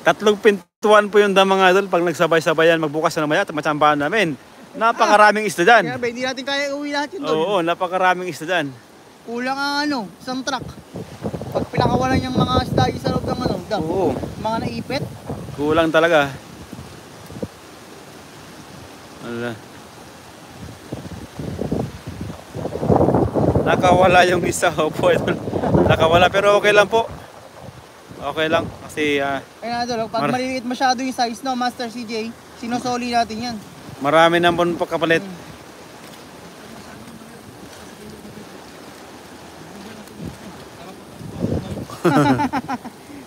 Tatlong pintuan po yung dam mga idol. Pag nagsabay-sabayan magbukas na maya, matsambahan namin. Napakaraming isda dyan. Kaya ba, hindi natin kaya uwi lahat yun doon. Oo, napakaraming isda dyan. Kulang ang ano, isang truck. Pag pinakawalan yung mga isda sa loob ng ano, dam. Oo, Mga naipit. kulang talaga. Wala. Nakawala yung isa. Opo, idol. Nakawala pero okay lang po. Okay lang kasi Kaya idol, pag maliliit masyado yung size, no, Master CJ, sinusoli natin yan. marami naman po kapalit.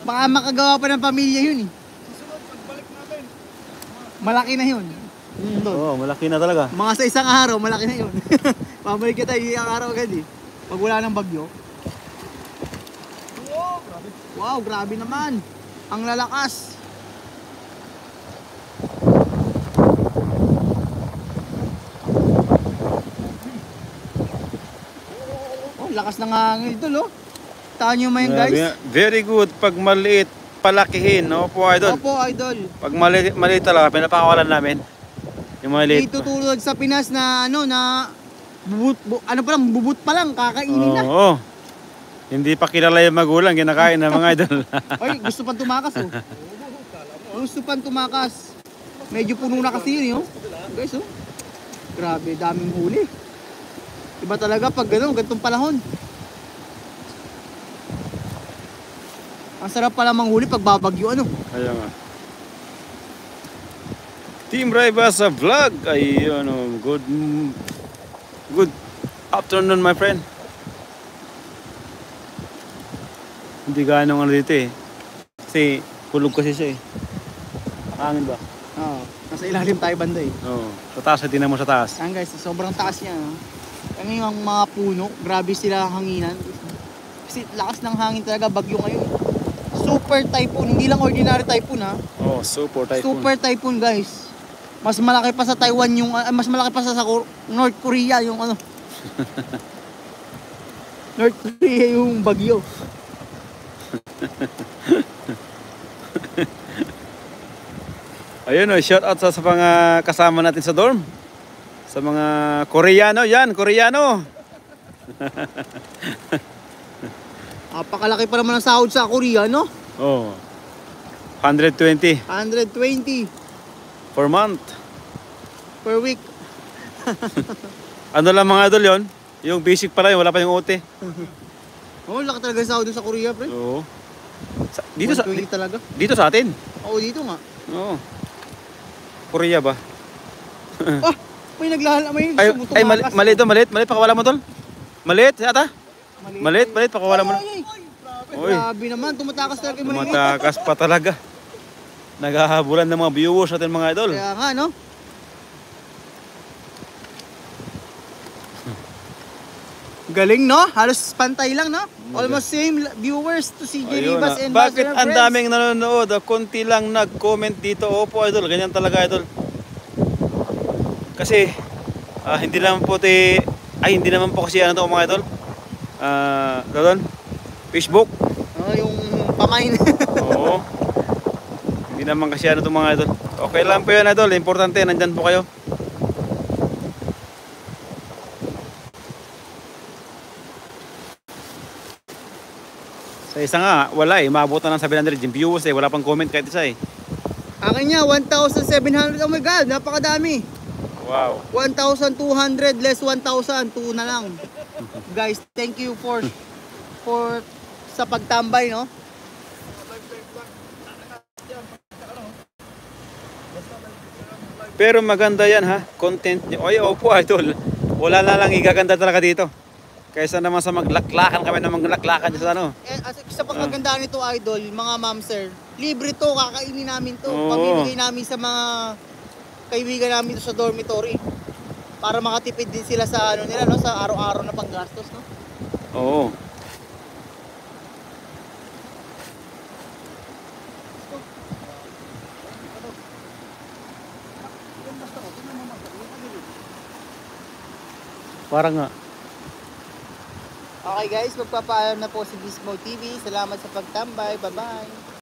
Baka makagawa pa ng pamilya yun eh. Malaki na yun. Oo, malaki na talaga. Mga sa isang araw, malaki na yun. Pabalik kita isang araw agad eh. Pag wala ng bagyo. Wow, grabe naman. Ang lalakas. Oh, lakas ng hangin ito, lo. Taan nyo man guys. Very good pag maliit palakihin, no po idol. Opo, idol. Pag maliit talaga pinapakawalan namin. Yung maliit. Dito tulad sa Pinas na ano na bubut pa lang kakainin na. Oo. Hindi pa kilala yung magulang, kinakain ng mga idol. Oy, gusto pang tumakas oh. Gusto pang tumakas. Medyo puno na kasi yun, oh. Guys, oh. Grabe, daming huli. Iba talaga pag ganitong panahon. Ang sarap pala manghuli pag babagyo, ano. Kaya nga. Team Raiba sa vlog. Ay, ano, good afternoon, my friend. Hindi gaano ano dito eh. Kasi kulog kasi siya eh. Hangin ba? Oo. Nasa ilalim tayo banda eh. Oo. Sa taas, tingnan mo sa taas. Ayan guys, sobrang taas niya. No? Ano yung mga puno, grabe sila hanginan. Kasi lakas ng hangin talaga, bagyo ngayon. Super typhoon, hindi lang ordinary typhoon ha. Oh, super typhoon. Super typhoon guys. Mas malaki pa sa Taiwan yung, mas malaki pa sa North Korea yung ano. North Korea yung bagyo. Ayun, shout out sa mga kasama natin sa dorm. Sa mga Koreano, yan, Koreano. Napakalaki pa naman ang sahod sa Korea, no? Oh. 120 120 per month. per week. Ano lang mga idol yon? Yung basic pala yun, wala pa yung OT. Oh, laki talaga ang sahod sa Korea, pre. Oo. Dito 120 talaga. Dito sa atin. Oo, dito nga. Oo. Korea ba? Oh, may Maliit, maliit, pakawala mo tol. Maliit, ata? Maliit, pakawala mo. Oy. Grabe naman, tumatakas talaga yung maliit. Tumatakas pa talaga. Naghahabulan ng mga viewers natin mga idol. Kaya nga, no? Galing, no? Halos pantay lang, no? Almost same viewers to CJ Rivas and bakit Master ang Friends. daming nanonood? Konti lang nag-comment dito. Opo idol, ganyan talaga idol. Kasi hindi naman po hindi naman po kasi ano to mga idol. Doon Facebook. Oh, yung pamain. Oo. Hindi naman kasi ano to mga idol. Okay lang po yan idol, importante nandyan po kayo. Sa isa nga, wala eh. Maabot na ng 700 yung viewers eh. Wala pang comment kahit isa eh. Akin niya, 1,700. Oh my God, napakadami. Wow. 1,200 less 1,000. 2 na lang. Guys, thank you for sa pagtambay, no? Pero maganda yan ha. Content niyo. Oy, opo idol. Wala na lang igaganda talaga dito. Kaysa naman sa maglaklakan kami na maglaklakan dyan sa ano. Sa pagkagandaan nito, idol, mga ma'am sir, libre to, kakainin namin to. Oo. Pamibigay namin sa mga kaibigan namin to sa dormitory. Para makatipid din sila sa ano nila, no, sa araw-araw na panggastos, no? Oo. Parang nga. Okay guys, magpapaalam na po si Gizmo TV. Salamat sa pagtambay. Bye-bye.